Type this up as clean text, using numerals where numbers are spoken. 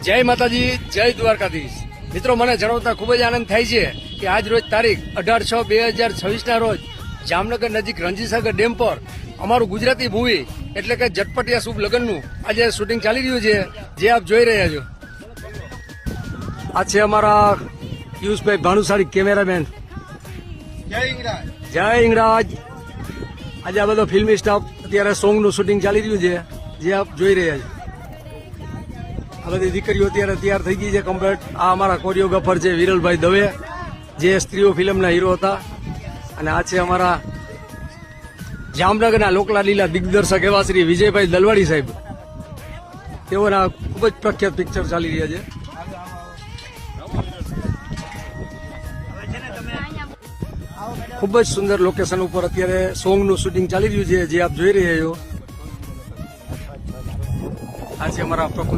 જય માતાજી, જય દ્વારકાધીશ. મિત્રો, મને જણાવતા ખૂબ જ આનંદ થાય છે કે આજ રોજ તારીખ 18/6/2026 રોજ જામનગર નજીક રણજીતસાગર ડેમ પર અમારું ગુજરાતી મૂવી એટલે કે ઝટપટિયા શુભ લગ્નનું આજે શૂટિંગ ચાલી રહ્યું છે, જે આપ જોઈ રહ્યા છો. આ છે અમારા પિયુષભાઈ ભાનુશાળી કેમેરામેન. જય હિંગરાજ. આજે આ બધો ફિલ્મી સ્ટાફ અત્યારે સોંગનું શૂટિંગ ચાલી રહ્યું છે, જે આપ જોઈ રહ્યા છો. આ બધી દીકરીઓ અત્યારે તૈયાર થઈ ગઈ છે કમ્પ્લીટ. આ અમારા કોરિયોગ્રાફર છે વિરલભાઈ દવે, જે સ્ત્રીઓ ફિલ્મના હીરો હતા. અને આ છે અમારા જામનગરના લોકલા લીલા દિગ્દર્શક એવા શ્રી વિજયભાઈ દલવાડી સાહેબ. તેઓના ખૂબ જ પ્રખ્યાત પિક્ચર ચાલી રહ્યા છે. ખૂબ જ સુંદર લોકેશન ઉપર અત્યારે સોંગનું શૂટિંગ ચાલી રહ્યું છે, જે આપ જોઈ રહ્યા છો. આ છે અમારા પ્રકૃતિ.